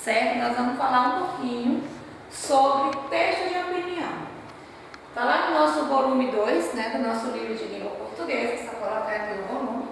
certo? Nós vamos falar um pouquinho sobre texto de opinião. Está lá no nosso volume 2, né, do nosso livro de língua portuguesa, só colocar aqui o volume.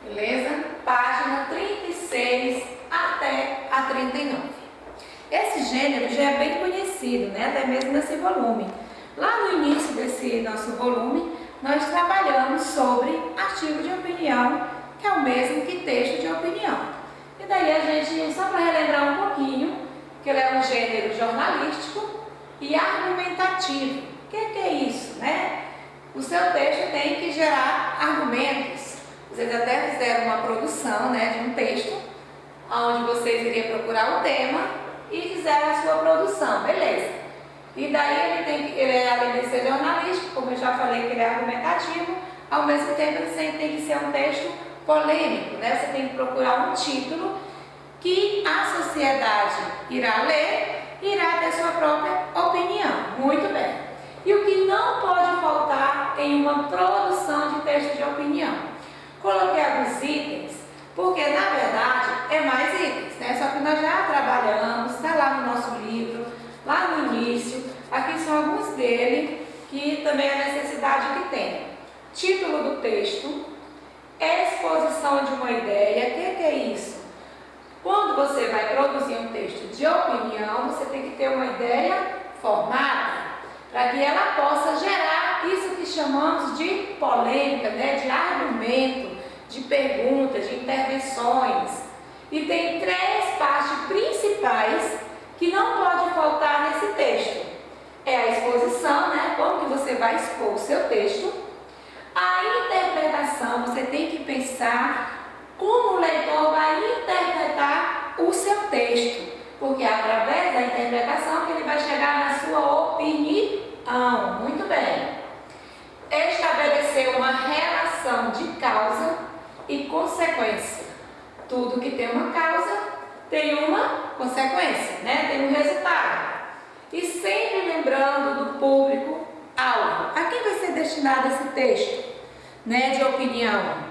Beleza? Página 36 até a 39. Esse gênero já é bem conhecido, né, até mesmo nesse volume. Lá no início desse nosso volume, nós trabalhamos sobre artigo de opinião, que é o mesmo que texto de opinião. E daí a gente, só para relembrar um pouquinho, que ele é um gênero jornalístico e argumentativo. O que é isso, né? O seu texto tem que gerar argumentos. Vocês até fizeram uma produção, né, de um texto, onde vocês iriam procurar o tema e fizeram a sua produção, beleza. E daí ele é, além de ser jornalístico, como eu já falei que ele é argumentativo, ao mesmo tempo ele tem que ser um texto polêmico, né? Você tem que procurar um título que a sociedade irá ler e irá ter sua própria opinião. Muito bem. E o que não pode faltar em uma produção de texto de opinião? Coloquei alguns itens, porque na verdade é mais itens, né? Só que nós já trabalhamos, está lá no nosso livro, lá no início. Aqui são alguns dele, que também é a necessidade que tem. Título do texto, exposição de uma ideia. O que é isso? Quando você vai produzir um texto de opinião, você tem que ter uma ideia formada, para que ela possa gerar isso que chamamos de polêmica, né? De argumento, de perguntas, de intervenções. E tem três partes principais que não pode faltar nesse texto. É a exposição, né? Como que você vai expor o seu texto. A interpretação, você tem que pensar como o leitor vai interpretar o seu texto, porque é através da interpretação que ele vai chegar na sua opinião. Muito bem. Estabelecer uma relação de causa e consequência. Tudo que tem uma causa tem uma consequência, né? Tem um resultado. E sempre lembrando do público-alvo. A quem vai ser destinado esse texto, né, de opinião?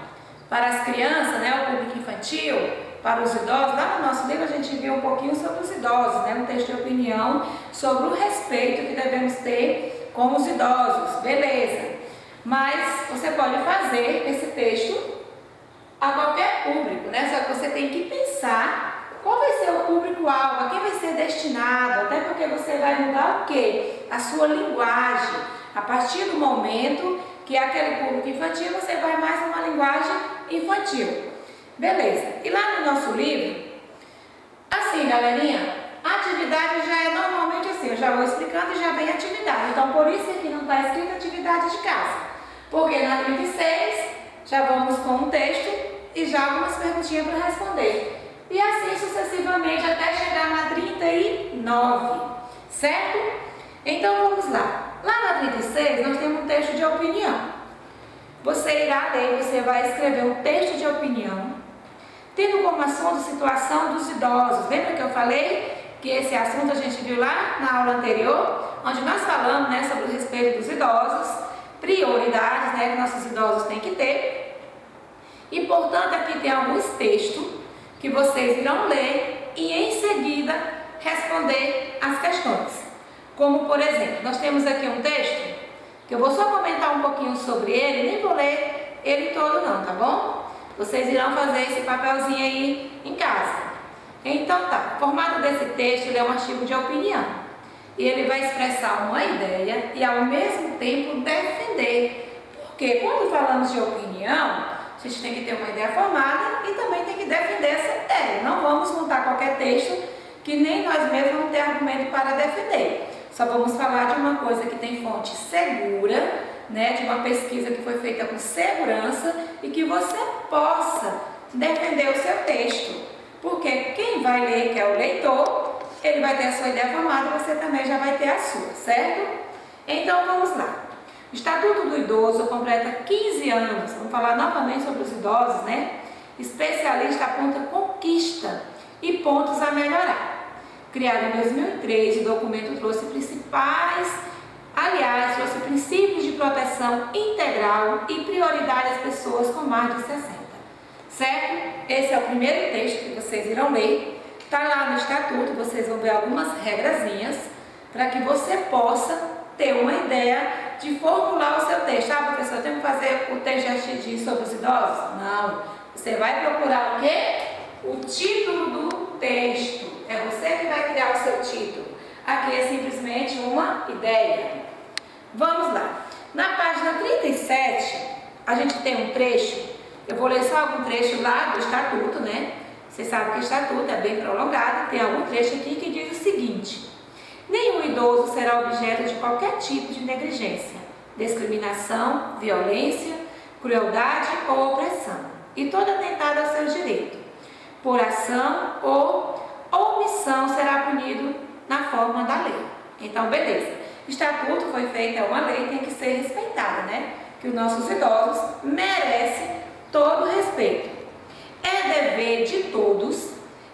Para as crianças, né, o público infantil, para os idosos. Lá no nosso livro a gente viu um pouquinho sobre os idosos, né, um texto de opinião sobre o respeito que devemos ter com os idosos, beleza. Mas você pode fazer esse texto a qualquer público, né, só que você tem que pensar qual vai ser o público-alvo, a quem vai ser destinado, até porque você vai mudar o quê? A sua linguagem. A partir do momento que é aquele público infantil, você vai mais numa linguagem infantil. Beleza. E lá no nosso livro, assim, galerinha, a atividade já é normalmente assim, eu já vou explicando e já vem atividade. Então, por isso aqui não está escrito atividade de casa. Porque na 36, já vamos com um texto e já algumas perguntinhas para responder. E assim sucessivamente até chegar na 39, certo? Então, vamos lá. Lá na 36, nós temos um texto de opinião. Você irá ler, você vai escrever um texto de opinião, tendo como assunto a situação dos idosos. Lembra que eu falei que esse assunto a gente viu lá na aula anterior, onde nós falamos, né, sobre o respeito dos idosos, prioridades, né, que nossos idosos têm que ter. E, portanto, aqui tem alguns textos que vocês irão ler e, em seguida, responder as questões. Como, por exemplo, nós temos aqui um texto, que eu vou só comentar um pouquinho sobre ele, nem vou ler ele todo não, tá bom? Vocês irão fazer esse papelzinho aí em casa. Então tá, o formato desse texto ele é um artigo de opinião. E ele vai expressar uma ideia e ao mesmo tempo defender. Porque quando falamos de opinião, a gente tem que ter uma ideia formada e também tem que defender essa ideia. Não vamos montar qualquer texto que nem nós mesmos vamos ter argumento para defender. Só vamos falar de uma coisa que tem fonte segura, né, de uma pesquisa que foi feita com segurança e que você possa defender o seu texto. Porque quem vai ler, que é o leitor, ele vai ter a sua ideia formada e você também já vai ter a sua, certo? Então vamos lá. O Estatuto do Idoso completa 15 anos. Vamos falar novamente sobre os idosos, né? Especialista aponta conquista e pontos a melhorar. Criado em 2003, o documento trouxe trouxe princípios de proteção integral e prioridade às pessoas com mais de 60, certo? Esse é o primeiro texto que vocês irão ler. Está lá no estatuto, vocês vão ver algumas regrazinhas para que você possa ter uma ideia de formular o seu texto. Ah, professor, eu tenho que fazer o texto de STG sobre os idosos? Não. Você vai procurar o quê? O título do texto. É você que vai criar o seu título. Aqui é simplesmente uma ideia. Vamos lá. Na página 37, a gente tem um trecho. Eu vou ler só algum trecho lá do estatuto, né? Você sabe que o estatuto é bem prolongado. Tem algum trecho aqui que diz o seguinte: nenhum idoso será objeto de qualquer tipo de negligência, discriminação, violência, crueldade ou opressão, e todo atentado ao seu direito, por ação ou omissão, será punido na forma da lei. Então, beleza. Estatuto foi feito, é uma lei, tem que ser respeitada, né? Que os nossos idosos merecem todo respeito. É dever de todos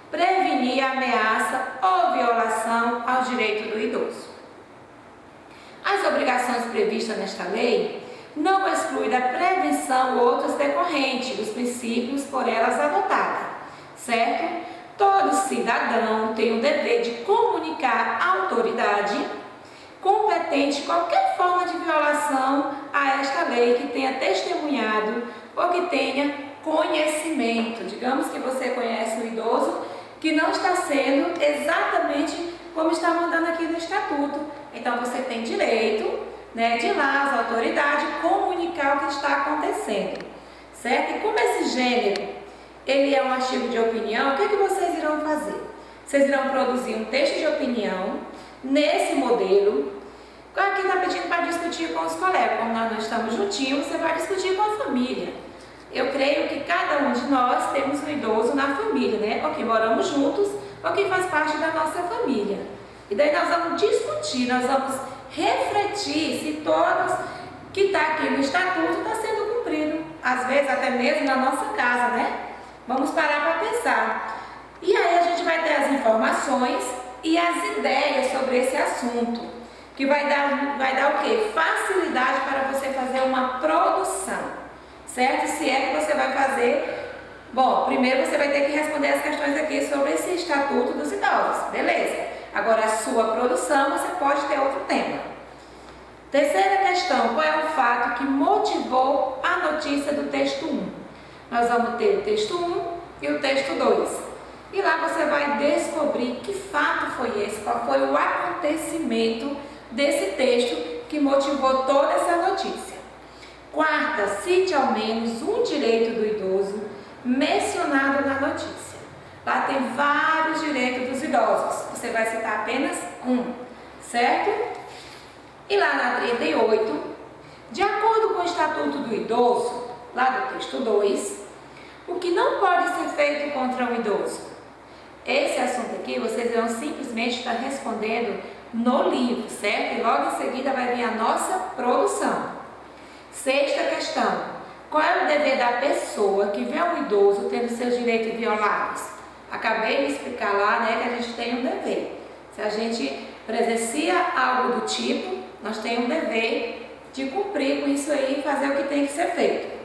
prevenir a ameaça ou violação ao direito do idoso. As obrigações previstas nesta lei não excluem da prevenção outras decorrentes dos princípios por elas adotadas, certo? Todo cidadão tem o dever de comunicar à autoridade competente qualquer forma de violação a esta lei que tenha testemunhado ou que tenha conhecimento. Digamos que você conhece um idoso que não está sendo exatamente como está mandando aqui no estatuto. Então você tem direito, né, de ir lá às autoridades comunicar o que está acontecendo, certo? E como esse gênero, ele é um artigo de opinião, o que é que vocês irão fazer? Vocês irão produzir um texto de opinião nesse modelo. Aqui está pedindo para discutir com os colegas. Como nós não estamos juntinhos, você vai discutir com a família. Eu creio que cada um de nós temos um idoso na família, né? Ou que moramos juntos, ou que faz parte da nossa família. E daí nós vamos discutir, nós vamos refletir se todos que está aqui no estatuto está sendo cumprido. Às vezes até mesmo na nossa casa, né? Vamos parar para pensar. E aí a gente vai ter as informações e as ideias sobre esse assunto, que vai dar o quê? Facilidade para você fazer uma produção. Certo? Se é que você vai fazer. Bom, primeiro você vai ter que responder as questões aqui sobre esse Estatuto dos Idosos. Beleza. Agora, a sua produção, você pode ter outro tema. Terceira questão. Qual é o fato que motivou a notícia do texto 1? Nós vamos ter o texto 1 e o texto 2. E lá você vai descobrir que fato foi esse, qual foi o acontecimento desse texto que motivou toda essa notícia. Quarta, cite ao menos um direito do idoso mencionado na notícia. Lá tem vários direitos dos idosos. Você vai citar apenas um, certo? E lá na 38, de acordo com o Estatuto do Idoso, lá do texto 2, o que não pode ser feito contra um idoso? Esse assunto aqui vocês irão simplesmente estar respondendo no livro, certo? E logo em seguida vai vir a nossa produção. Sexta questão. Qual é o dever da pessoa que vê um idoso tendo seus direitos violados? Acabei de explicar lá, né, que a gente tem um dever. Se a gente presencia algo do tipo, nós temos um dever de cumprir com isso aí e fazer o que tem que ser feito.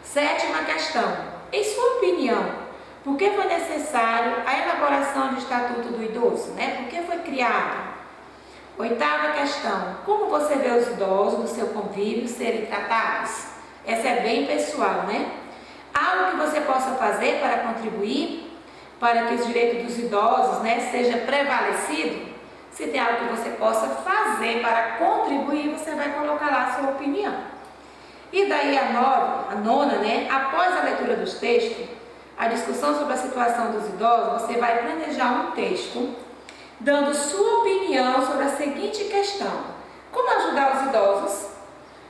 Sétima questão. Em sua opinião, por que foi necessário a elaboração do Estatuto do Idoso, né? Por que foi criado? Oitava questão. Como você vê os idosos do seu convívio serem tratados? Essa é bem pessoal, né? Algo que você possa fazer para contribuir para que os direitos dos idosos, né, seja prevalecido? Se tem algo que você possa fazer para contribuir, você vai colocar lá a sua opinião. E daí a nona, né? Após a leitura dos textos, a discussão sobre a situação dos idosos, você vai planejar um texto dando sua opinião sobre a seguinte questão: como ajudar os idosos?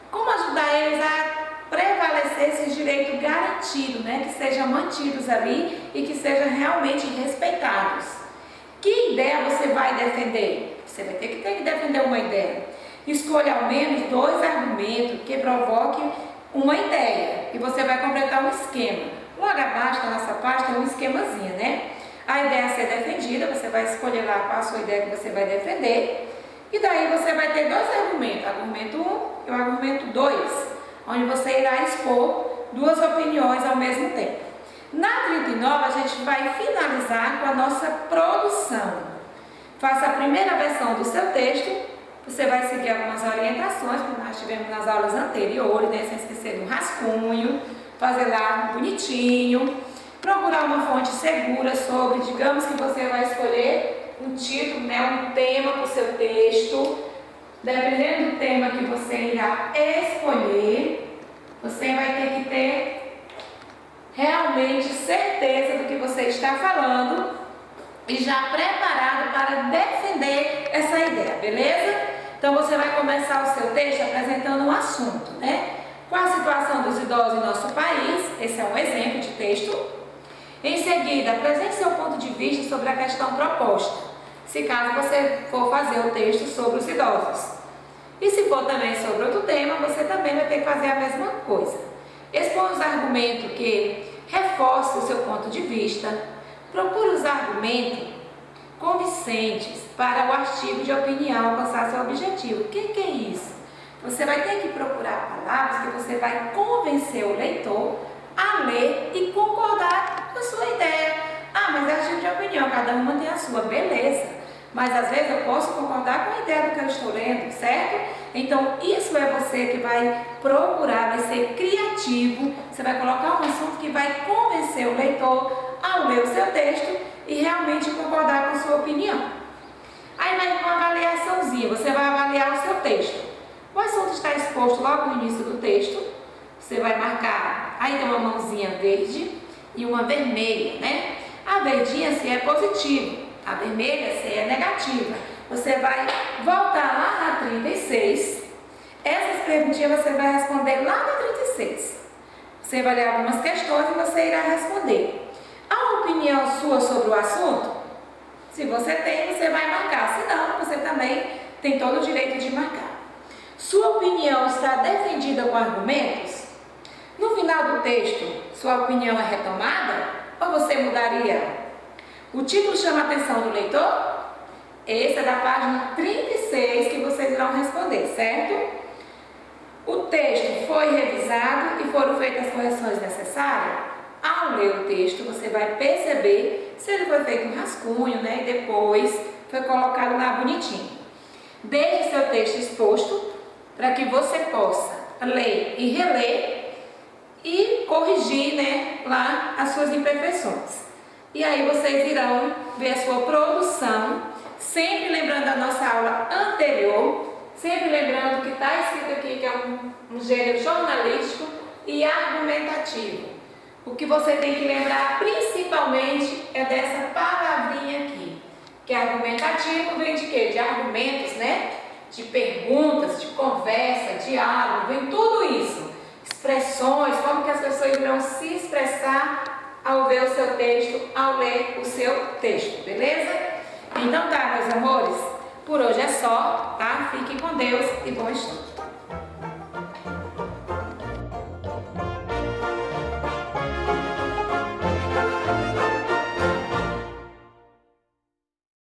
Como ajudar eles a prevalecer esses direitos garantidos, né? Que sejam mantidos ali e que sejam realmente respeitados. Que ideia você vai defender? Você vai ter que defender uma ideia. Escolha ao menos 2 argumentos que provoquem uma ideia e você vai completar um esquema. Logo abaixo da nossa parte tem um esquemazinho, né? A ideia a ser defendida, você vai escolher lá qual a sua ideia que você vai defender. E daí você vai ter 2 argumentos, argumento 1 e o argumento 2, onde você irá expor 2 opiniões ao mesmo tempo. Na 39, a gente vai finalizar com a nossa produção. Faça a primeira versão do seu texto. Você vai seguir algumas orientações que nós tivemos nas aulas anteriores, né? Sem esquecer do rascunho, fazer lá bonitinho, procurar uma fonte segura sobre, digamos que você vai escolher um título, né? Um tema para o seu texto. Dependendo do tema que você irá escolher, você vai ter que ter realmente certeza do que você está falando e já preparado para defender essa ideia, beleza? Então você vai começar o seu texto apresentando um assunto, né? Qual a situação dos idosos em nosso país? Esse é um exemplo de texto. Em seguida, apresente seu ponto de vista sobre a questão proposta, se caso você for fazer o texto sobre os idosos. E se for também sobre outro tema, você também vai ter que fazer a mesma coisa. Exponha os argumentos que reforcem o seu ponto de vista. Procure os argumentos convincentes para o artigo de opinião alcançar seu objetivo. O que é isso? Você vai ter que procurar palavras que você vai convencer o leitor a ler e concordar com a sua ideia. Ah, mas é artigo de opinião, cada uma tem a sua, beleza. Mas às vezes eu posso concordar com a ideia do que eu estou lendo, certo? Então isso é você que vai procurar, vai ser criativo. Você vai colocar um assunto que vai convencer o leitor ao ler o seu texto e realmente concordar com a sua opinião. Aí vai uma avaliaçãozinha, você vai avaliar o seu texto. O assunto está exposto logo no início do texto. Você vai marcar, aí tem uma mãozinha verde e uma vermelha, né? A verdinha se é positivo, a vermelha se é negativa. Você vai voltar lá na 36. Essas perguntinhas você vai responder lá na 36. Você vai ler algumas questões e você irá responder. Há uma opinião sua sobre o assunto? Se você tem, você vai marcar. Se não, você também tem todo o direito de marcar. Sua opinião está defendida com argumentos? No final do texto, sua opinião é retomada ou você mudaria? O título chama a atenção do leitor? Esse é da página 36 que vocês irão responder, certo? O texto foi revisado e foram feitas as correções necessárias? Ao ler o texto, você vai perceber se ele foi feito um rascunho, né? E depois foi colocado lá bonitinho. Deixe seu texto exposto para que você possa ler e reler e corrigir, né, lá as suas imperfeições. E aí vocês irão ver a sua produção, sempre lembrando da nossa aula anterior, sempre lembrando que está escrito aqui que é um gênero jornalístico e argumentativo. O que você tem que lembrar principalmente é dessa palavrinha aqui, que é argumentativo, vem de quê? De argumentos, né? De perguntas, de conversa, diálogo, vem tudo isso. Expressões, como que as pessoas irão se expressar ao ver o seu texto, ao ler o seu texto, beleza? Então tá, meus amores, por hoje é só, tá? Fiquem com Deus e bom estudo.